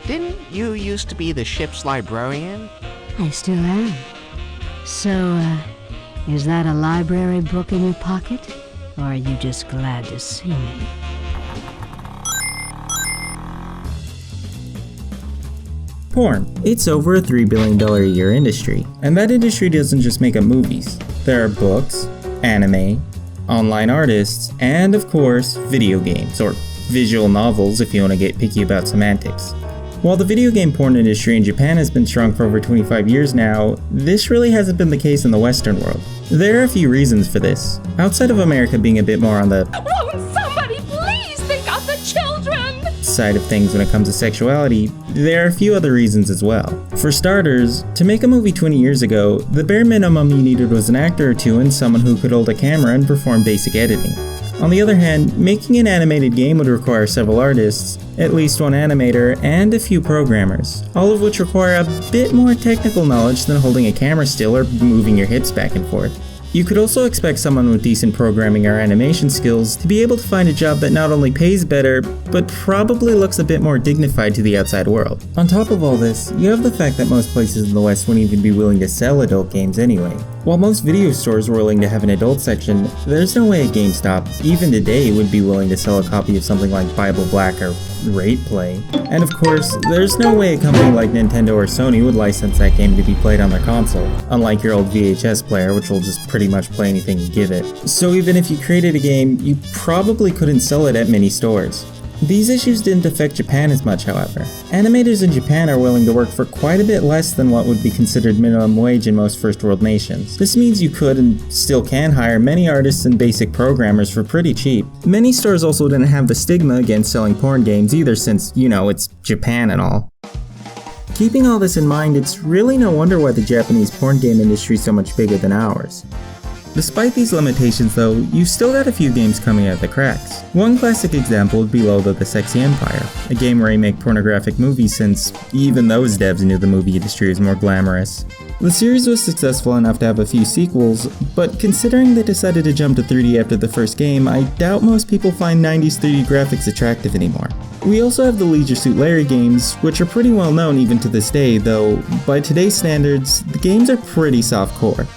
Didn't you used to be the ship's librarian? I still am. So, is that a library book in your pocket? Or are you just glad to see me? Porn. It's over a $3 billion a year industry, and that industry doesn't just make up movies. There are books, anime, online artists, and of course, video games, or visual novels if you want to get picky about semantics. While the video game porn industry in Japan has been strong for over 25 years now, this really hasn't been the case in the Western world. There are a few reasons for this. Outside of America being a bit more on the Won't somebody please think of the children? Side of things when it comes to sexuality, there are a few other reasons as well. For starters, to make a movie 20 years ago, the bare minimum you needed was an actor or two and someone who could hold a camera and perform basic editing. On the other hand, making an animated game would require several artists, at least one animator, and a few programmers, all of which require a bit more technical knowledge than holding a camera still or moving your hips back and forth. You could also expect someone with decent programming or animation skills to be able to find a job that not only pays better, but probably looks a bit more dignified to the outside world. On top of all this, you have the fact that most places in the West wouldn't even be willing to sell adult games anyway. While most video stores were willing to have an adult section, there's no way a GameStop, even today, would be willing to sell a copy of something like Bible Black or Rate Play. And of course, there's no way a company like Nintendo or Sony would license that game to be played on their console, unlike your old VHS player, which will just pretty much play anything you give it. So even if you created a game, you probably couldn't sell it at many stores. These issues didn't affect Japan as much, however. Animators in Japan are willing to work for quite a bit less than what would be considered minimum wage in most first world nations. This means you could and still can hire many artists and basic programmers for pretty cheap. Many stores also didn't have the stigma against selling porn games either since, it's Japan and all. Keeping all this in mind, it's really no wonder why the Japanese porn game industry is so much bigger than ours. Despite these limitations though, you've still got a few games coming out of the cracks. One classic example would be Lula the Sexy Empire, a game where you make pornographic movies since even those devs knew the movie industry was more glamorous. The series was successful enough to have a few sequels, but considering they decided to jump to 3D after the first game, I doubt most people find 90s 3D graphics attractive anymore. We also have the Leisure Suit Larry games, which are pretty well known even to this day, though by today's standards, the games are pretty softcore.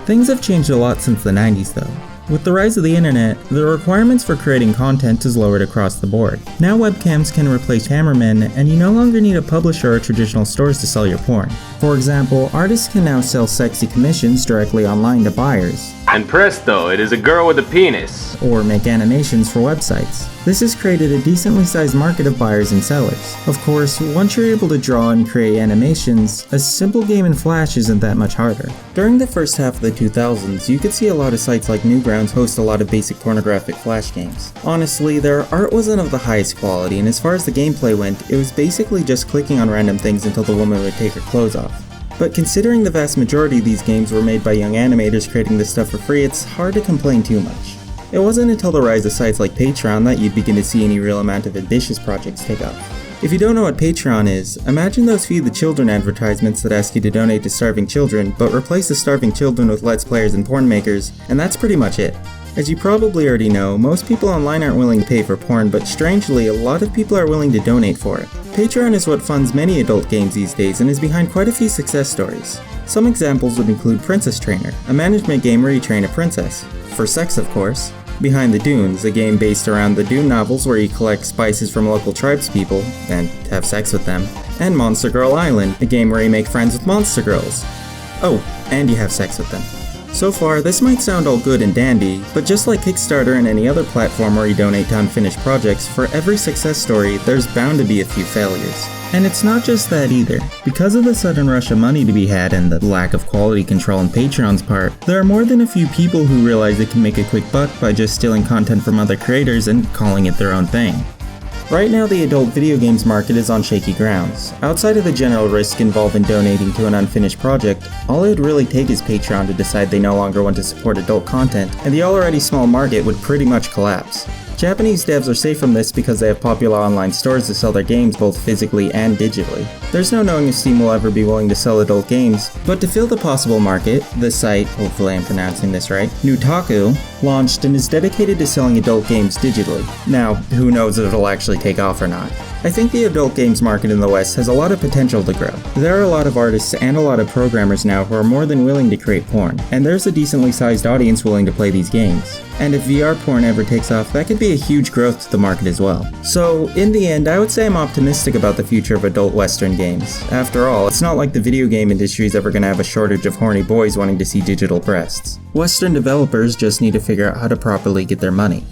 Things have changed a lot since the 90s though. With the rise of the internet, the requirements for creating content is lowered across the board. Now webcams can replace cameramen, and you no longer need a publisher or traditional stores to sell your porn. For example, artists can now sell sexy commissions directly online to buyers. And presto, it is a girl with a penis. Or make animations for websites. This has created a decently sized market of buyers and sellers. Of course, once you're able to draw and create animations, a simple game in Flash isn't that much harder. During the first half of the 2000s, you could see a lot of sites like Newgrounds host a lot of basic pornographic Flash games. Honestly, their art wasn't of the highest quality, and as far as the gameplay went, it was basically just clicking on random things until the woman would take her clothes off. But considering the vast majority of these games were made by young animators creating this stuff for free, it's hard to complain too much. It wasn't until the rise of sites like Patreon that you'd begin to see any real amount of ambitious projects take off. If you don't know what Patreon is, imagine those Feed the Children advertisements that ask you to donate to starving children, but replace the starving children with Let's Players and porn makers, and that's pretty much it. As you probably already know, most people online aren't willing to pay for porn, but strangely, a lot of people are willing to donate for it. Patreon is what funds many adult games these days and is behind quite a few success stories. Some examples would include Princess Trainer, a management game where you train a princess. For sex, of course. Behind the Dunes, a game based around the Dune novels where you collect spices from local tribespeople and have sex with them. And Monster Girl Island, a game where you make friends with monster girls. Oh, and you have sex with them. So far, this might sound all good and dandy, but just like Kickstarter and any other platform where you donate to unfinished projects, for every success story, there's bound to be a few failures. And it's not just that either. Because of the sudden rush of money to be had and the lack of quality control on Patreon's part, there are more than a few people who realize they can make a quick buck by just stealing content from other creators and calling it their own thing. Right now, the adult video games market is on shaky grounds. Outside of the general risk involved in donating to an unfinished project, all it would really take is Patreon to decide they no longer want to support adult content, and the already small market would pretty much collapse. Japanese devs are safe from this because they have popular online stores to sell their games both physically and digitally. There's no knowing if Steam will ever be willing to sell adult games, but to fill the possible market, the site, hopefully I'm pronouncing this right, Nutaku, launched and is dedicated to selling adult games digitally. Now, who knows if it'll actually take off or not. I think the adult games market in the West has a lot of potential to grow. There are a lot of artists and a lot of programmers now who are more than willing to create porn, and there's a decently sized audience willing to play these games. And if VR porn ever takes off, that could be a huge growth to the market as well. So, in the end, I would say I'm optimistic about the future of adult Western games. After all, it's not like the video game industry is ever going to have a shortage of horny boys wanting to see digital breasts. Western developers just need to figure out how to properly get their money.